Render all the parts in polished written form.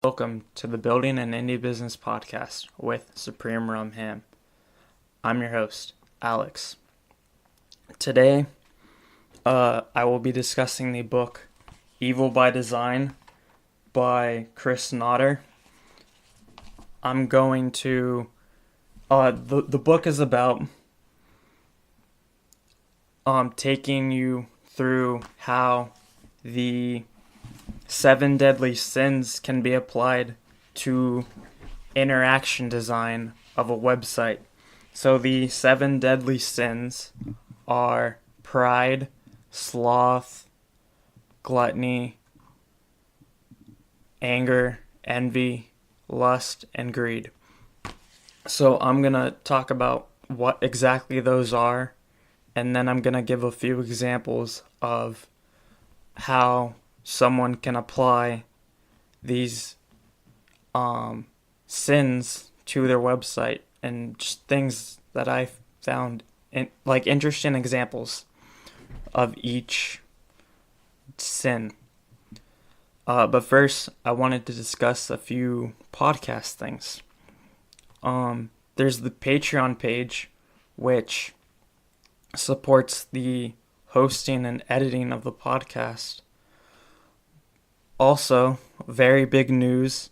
Welcome to the Building an Indie Business Podcast with SupremeRumHam. I'm your host, Alex. Today, I will be discussing the book Evil by Design by Chris Notter. I'm going to... the book is about taking you through how the 7 deadly sins can be applied to interaction design of a website. So the 7 deadly sins are pride, sloth, gluttony, anger, envy, lust, and greed. So I'm going to talk about what exactly those are, and then I'm going to give a few examples of how someone can apply these sins to their website, and just things that I found interesting examples of each sin. But first, I wanted to discuss a few podcast things. There's the Patreon page, which supports the hosting and editing of the podcast. Also, very big news,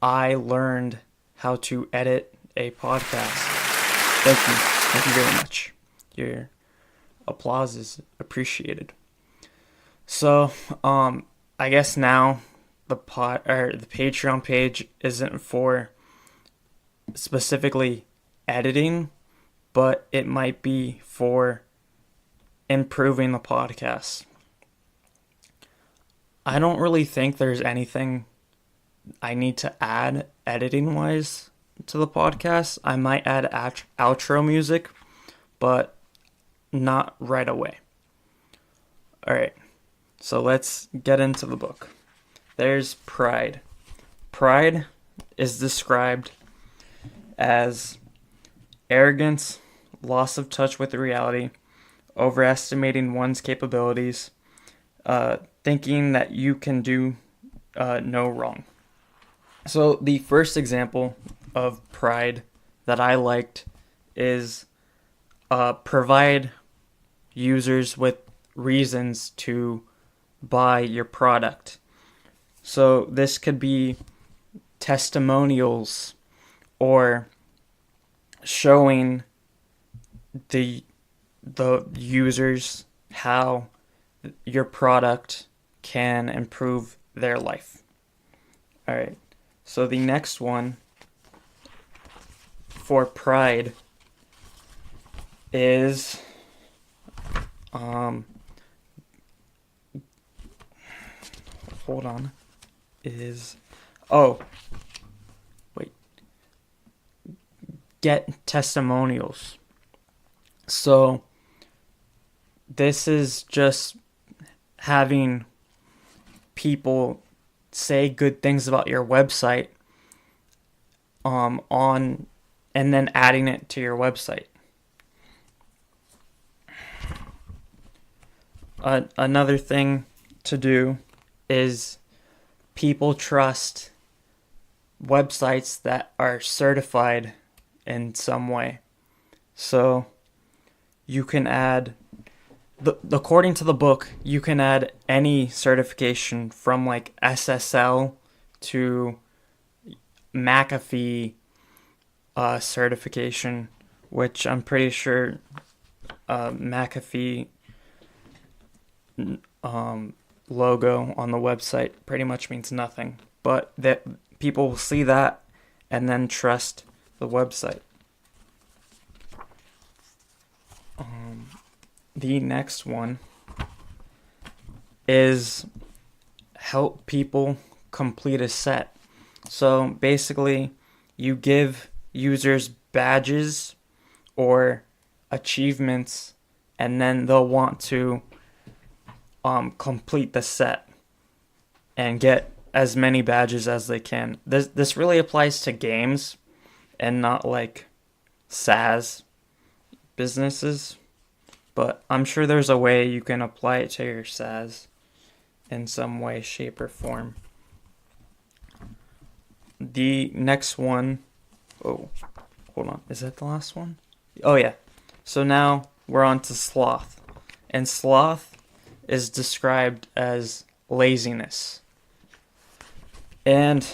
I learned how to edit a podcast. Thank you. Thank you very much. Your applause is appreciated. So, I guess now the Patreon page isn't for specifically editing, but it might be for improving the podcast. I don't really think there's anything I need to add editing-wise to the podcast. I might add outro music, but not right away. Alright, so let's get into the book. There's pride. Pride is described as arrogance, loss of touch with reality, overestimating one's capabilities, thinking that you can do no wrong. So the first example of pride that I liked is provide users with reasons to buy your product. So this could be testimonials or showing the users how your product can improve their life. Alright, so the next one for pride is get testimonials. So this is just having people say good things about your website and then adding it to your website. Another thing to do is people trust websites that are certified in some way. So you can add, according to the book, you can add any certification from like SSL to McAfee certification, which I'm pretty sure McAfee logo on the website pretty much means nothing, but that people will see that and then trust the website. The next one is help people complete a set. So basically, you give users badges or achievements, and then they'll want to complete the set and get as many badges as they can. This really applies to games and not like SaaS businesses, but I'm sure there's a way you can apply it to your SaaS in some way, shape, or form. the next one, oh, hold on, is that the last one? Oh yeah. So now we're on to sloth. And sloth is described as laziness. And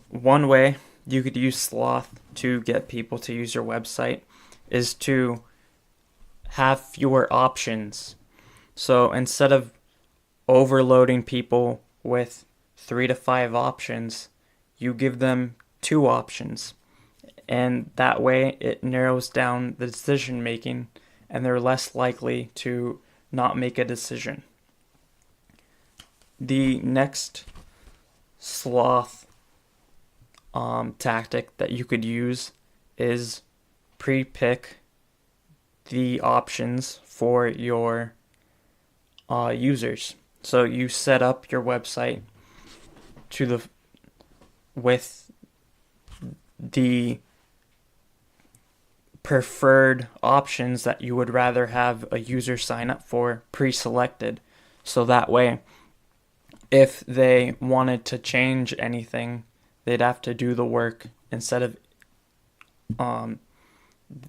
one way you could use sloth to get people to use your website is to have fewer options. So instead of overloading people with 3 to 5 options, you give them 2 options. And that way it narrows down the decision making, and they're less likely to not make a decision. The next sloth tactic that you could use is pre-pick the options for your users. So you set up your website with the preferred options that you would rather have a user sign up for pre-selected. So that way, if they wanted to change anything, they'd have to do the work instead of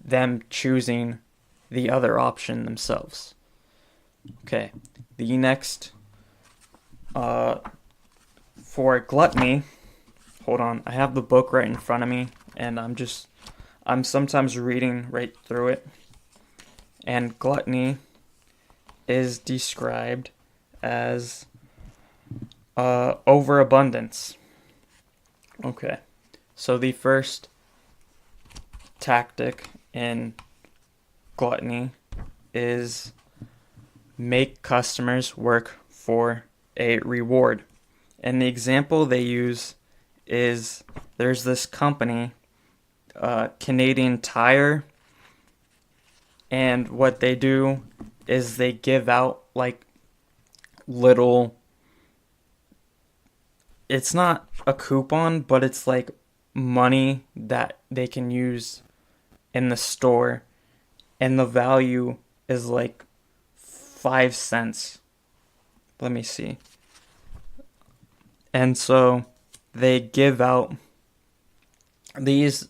them choosing the other option themselves. Okay, the next for gluttony, hold on, I have the book right in front of me, and I'm sometimes reading right through it. And gluttony is described as overabundance. Okay, so the first tactic in gluttony is make customers work for a reward. And the example they use is there's this company, Canadian Tire, and what they do is they give out like little, it's not a coupon, but it's like money that they can use in the store, and the value is like 5 cents. Let me see. And so they give out these,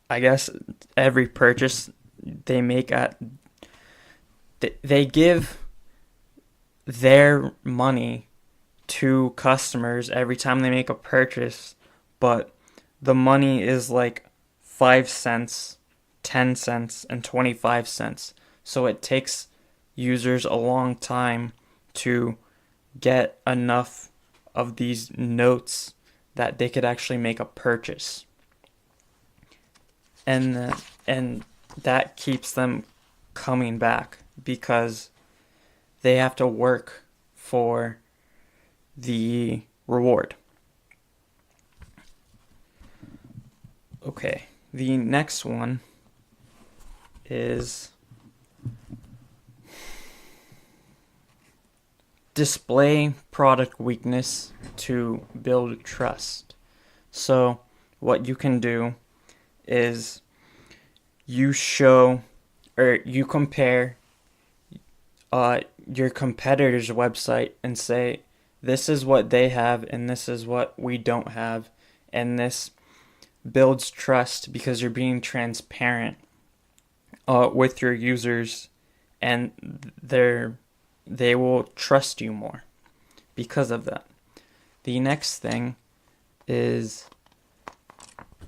I guess, every purchase they make they give their money to customers every time they make a purchase, but the money is like 5 cents, 10 cents, and 25 cents. So it takes users a long time to get enough of these notes that they could actually make a purchase. And that keeps them coming back because they have to work for the reward. Okay, the next one is display product weakness to build trust. So what you can do is you show or you compare your competitor's website and say, this is what they have and this is what we don't have, and this builds trust because you're being transparent with your users, and they will trust you more because of that. The next thing is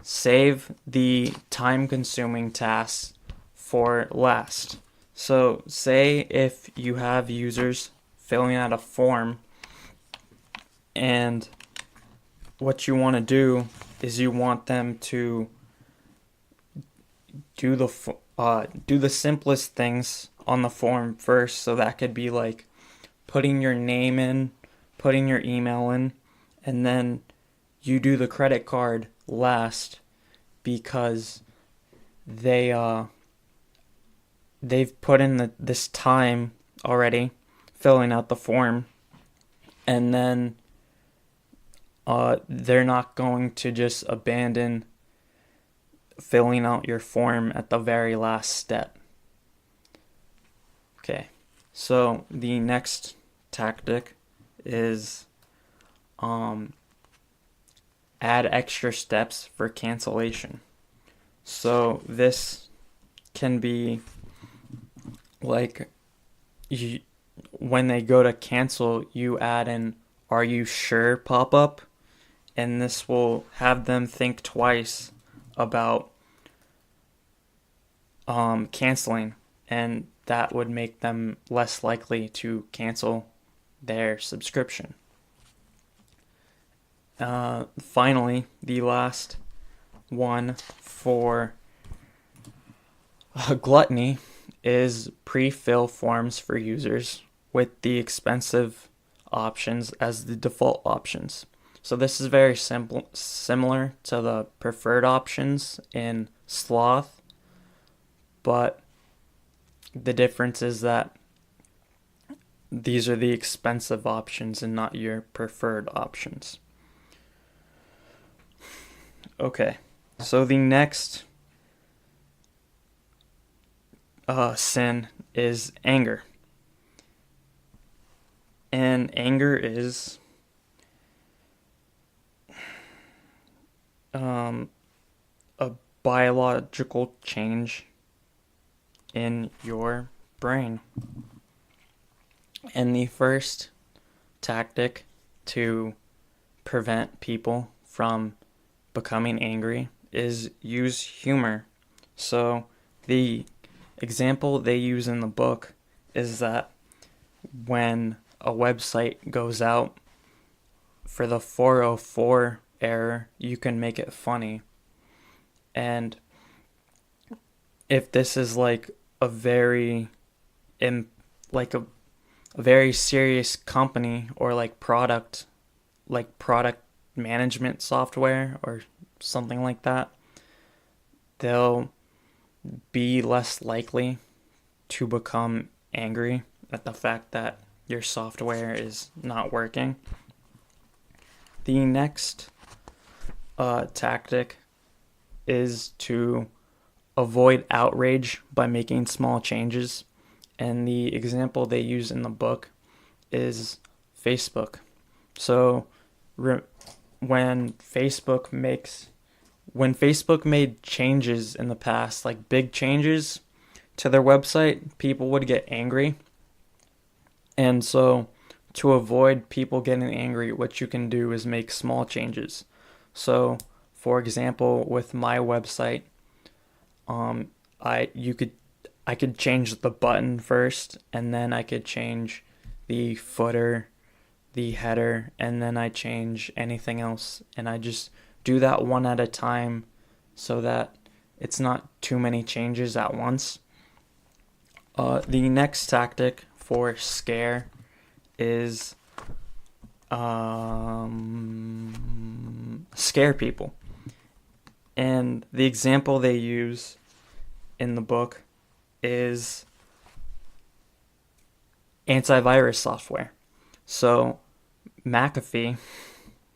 save the time-consuming tasks for last. So say if you have users filling out a form, and what you want to do is you want them to do the simplest things on the form first. So that could be like putting your name in, putting your email in, and then you do the credit card last because they've put in this time already filling out the form, and then they're not going to just abandon filling out your form at the very last step. Okay, so the next tactic is add extra steps for cancellation. So this can be like when they go to cancel, you add an "Are you sure?" pop-up, and this will have them think twice about canceling, and that would make them less likely to cancel their subscription. Finally, the last one for gluttony is pre-fill forms for users with the expensive options as the default options. So this is very similar to the preferred options in Sloth, but the difference is that these are the expensive options and not your preferred options. Okay, so the next sin is anger. And anger is a biological change in your brain. And the first tactic to prevent people from becoming angry is use humor. So the example they use in the book is that when a website goes out for the 404 error, you can make it funny. And if this is like a very a very serious company or like product management software or something like that, they'll be less likely to become angry at the fact that your software is not working. The next tactic is to avoid outrage by making small changes. And the example they use in the book is Facebook. So when Facebook made changes in the past, like big changes to their website, people would get angry. And so to avoid people getting angry, what you can do is make small changes. So for example, with my website, I could change the button first, and then I could change the footer, the header, and then I change anything else. And I just do that one at a time so that it's not too many changes at once. The next tactic for scare is scare people. And the example they use in the book is antivirus software. So McAfee,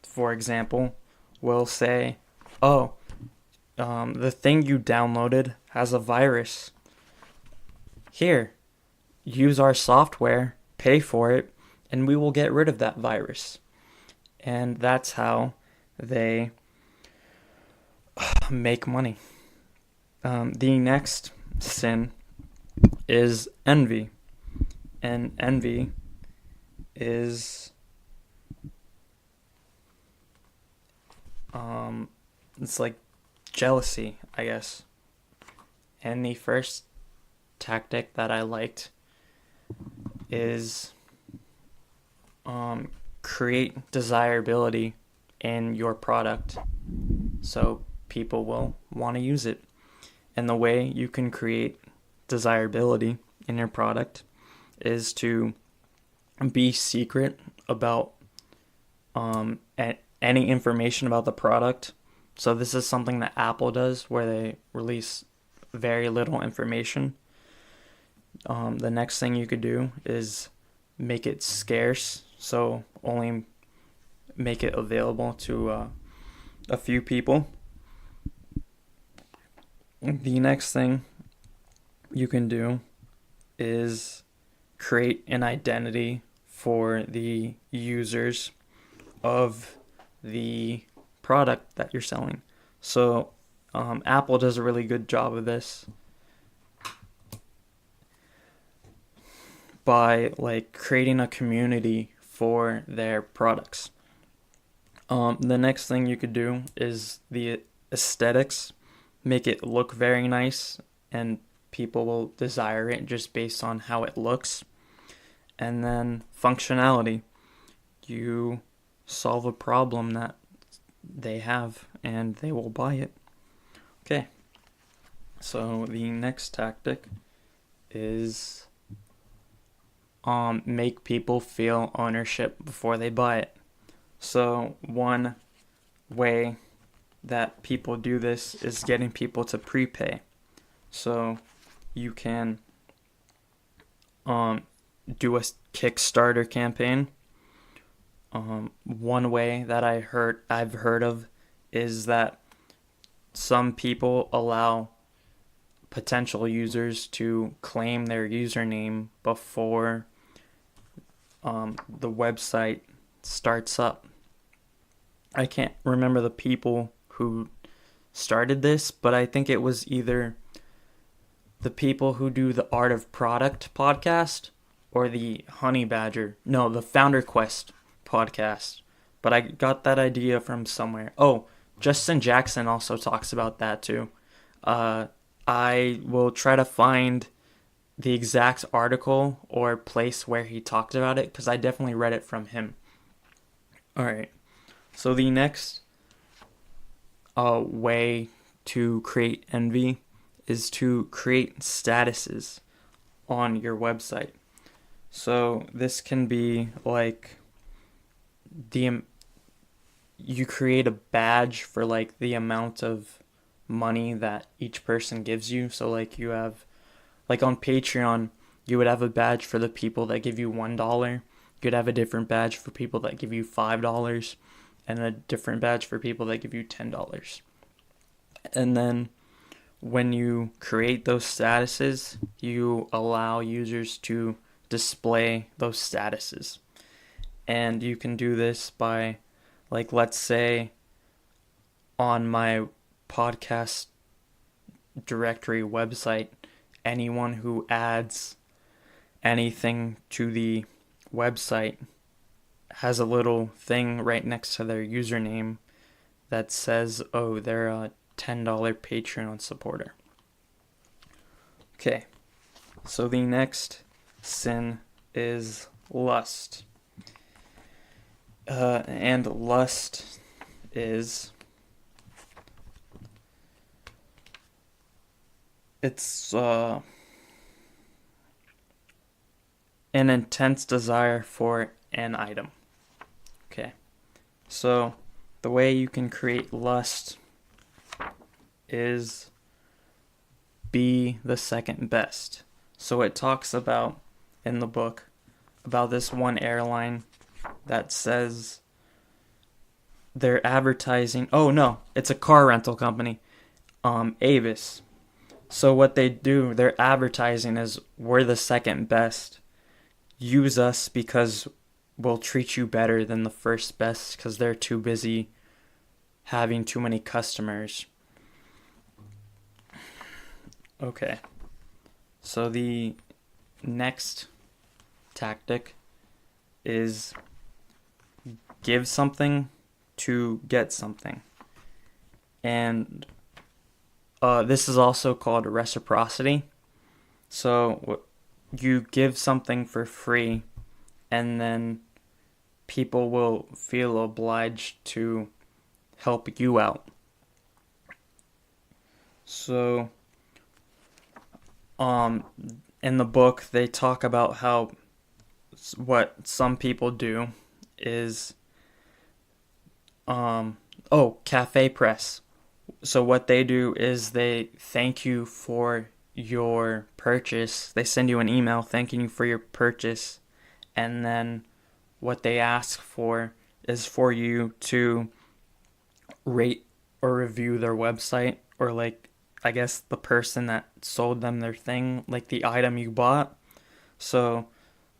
for example, will say, the thing you downloaded has a virus. Here, use our software, pay for it, and we will get rid of that virus. And that's how they make money. The next sin is envy. And envy is it's like jealousy, I guess. And the first tactic that I liked is create desirability in your product so people will want to use it. And the way you can create desirability in your product is to be secret about any information about the product. So this is something that Apple does, where they release very little information. The next thing you could do is make it scarce, so only make it available to a few people. The next thing you can do is create an identity for the users of the product that you're selling. So Apple does a really good job of this by like creating a community for their products. The next thing you could do is the aesthetics. Make it look very nice, and people will desire it just based on how it looks. And then functionality. You solve a problem that they have and they will buy it. Okay. So the next tactic is make people feel ownership before they buy it. So one way that people do this is getting people to prepay. So you can do a Kickstarter campaign. One way that I've heard of is that some people allow potential users to claim their username before the website starts up. I can't remember the people who started this, but I think it was either the people who do the Art of Product podcast or the the Founder Quest podcast. But I got that idea from somewhere. Oh, Justin Jackson also talks about that too. I will try to find the exact article or place where he talked about it, because I definitely read it from him. Alright, so the next way to create envy is to create statuses on your website. So this can be like you create a badge for like the amount of money that each person gives you. So like you have, like on Patreon, you would have a badge for the people that give you $1. You'd have a different badge for people that give you $5, and a different badge for people that give you $10. And then when you create those statuses, you allow users to display those statuses. And you can do this by, like, let's say on my podcast directory website, anyone who adds anything to the website has a little thing right next to their username that says, oh, they're a $10 Patreon supporter. Okay, so the next sin is lust. And lust is, it's an intense desire for an item. Okay, so the way you can create lust is be the second best. So it talks about, in the book, about this one airline that says they're advertising, it's a car rental company, Avis. So what they do, their advertising is, we're the second best. Use us because we'll treat you better than the first best, because they're too busy having too many customers. Okay, so the next tactic is give something to get something. And this is also called reciprocity. So you give something for free, and then people will feel obliged to help you out. So in the book, they talk about how what some people do is Cafe Press. So what they do is they thank you for your purchase. They send you an email thanking you for your purchase, and then what they ask for is for you to rate or review their website, or like, I guess, the person that sold them their thing, like the item you bought. So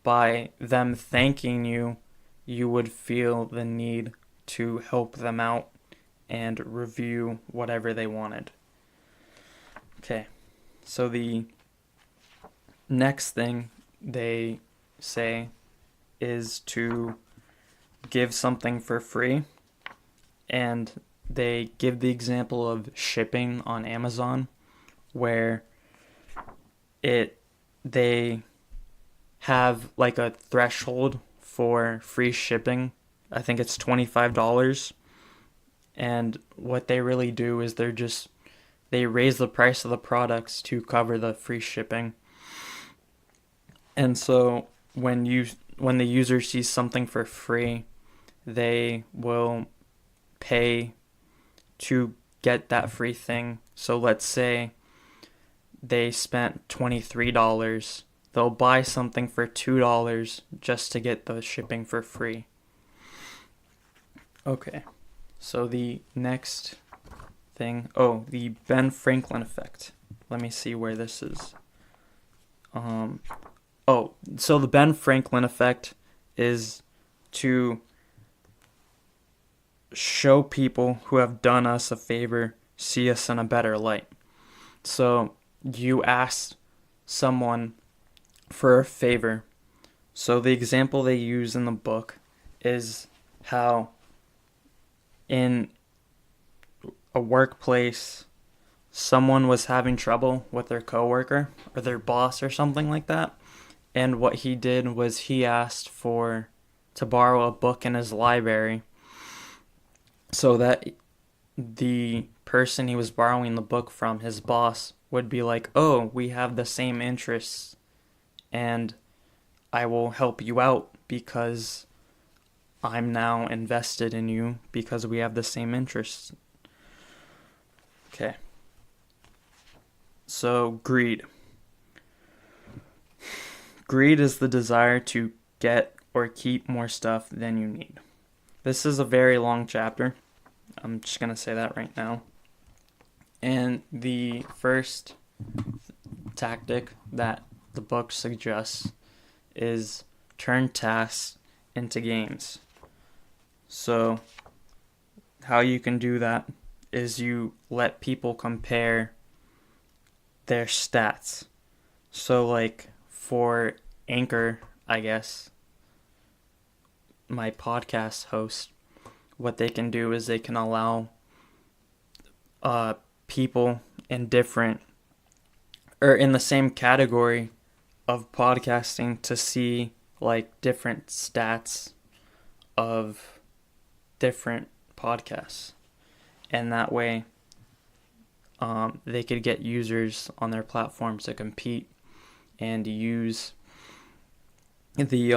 by them thanking you, you would feel the need to help them out and review whatever they wanted. Okay, so the next thing they say is to give something for free, and they give the example of shipping on Amazon, where they have like a threshold for free shipping. I think it's $25. And what they really do is they raise the price of the products to cover the free shipping. And so when the user sees something for free, they will pay to get that free thing. So let's say they spent $23. They'll buy something for $2 just to get the shipping for free. Okay, so the next thing, the Ben Franklin effect. Let me see where this is. So the Ben Franklin effect is to show people who have done us a favor, see us in a better light. So you asked someone for a favor. So the example they use in the book is how in a workplace someone was having trouble with their coworker or their boss or something like that. And what he did was he asked to borrow a book in his library so that the person he was borrowing the book from, his boss, would be like, oh, we have the same interests and I will help you out because I'm now invested in you because we have the same interests. Okay. So greed. Greed is the desire to get or keep more stuff than you need. This is a very long chapter. I'm just going to say that right now. And the first tactic that the book suggests is turn tasks into games. So how you can do that is you let people compare their stats. So like for Anchor, I guess, my podcast host, what they can do is they can allow people in the same category of podcasting to see like different stats of different podcasts, and that way they could get users on their platforms to compete and use the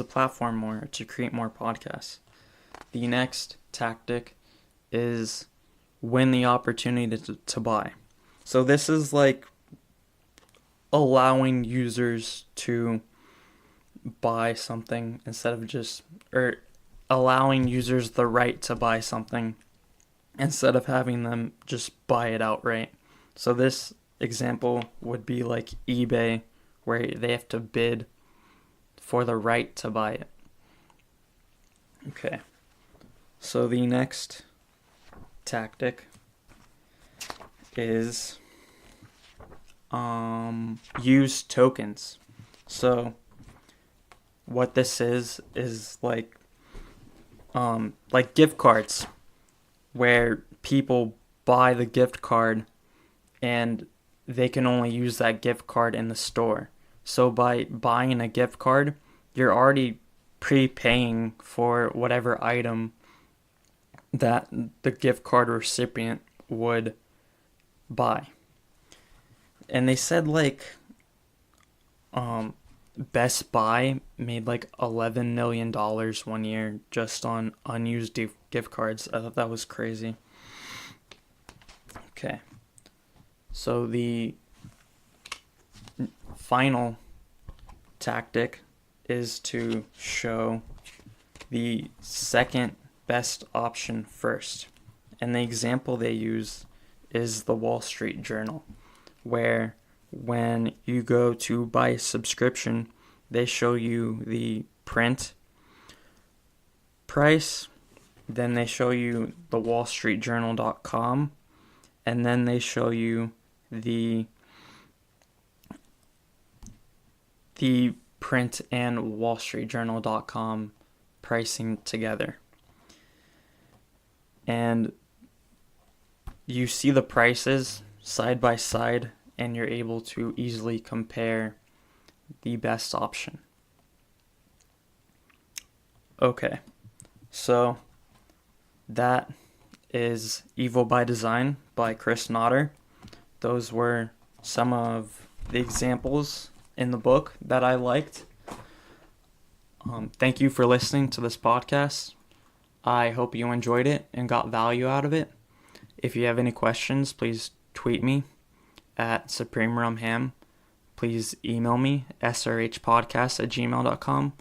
platform more to create more podcasts. The next tactic is win the opportunity to buy. So this is like allowing users to buy something allowing users the right to buy something instead of having them just buy it outright. So this example would be like eBay, where they have to bid for the right to buy it. Okay. So the next tactic is use tokens. So what this is like gift cards, where people buy the gift card and they can only use that gift card in the store. So by buying a gift card, you're already prepaying for whatever item that the gift card recipient would buy. And they said Best Buy made like $11 million one year just on unused gift cards. I thought that was crazy. Okay. So the final tactic is to show the second best option first. And the example they use is the Wall Street Journal, where when you go to buy a subscription, they show you the print price, then they show you the wallstreetjournal.com, and then they show you the print and wallstreetjournal.com pricing together. And you see the prices side by side, and you're able to easily compare the best option. Okay, so that is Evil by Design by Chris Notter. Those were some of the examples in the book that I liked. Thank you for listening to this podcast. I hope you enjoyed it and got value out of it. If you have any questions, please tweet me at SupremeRumHam. Please email me, srhpodcast@gmail.com.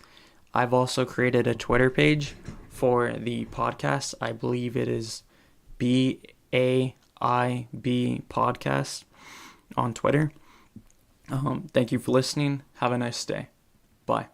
I've also created a Twitter page for the podcast. I believe it is BAIB Podcast on Twitter. Thank you for listening. Have a nice day. Bye.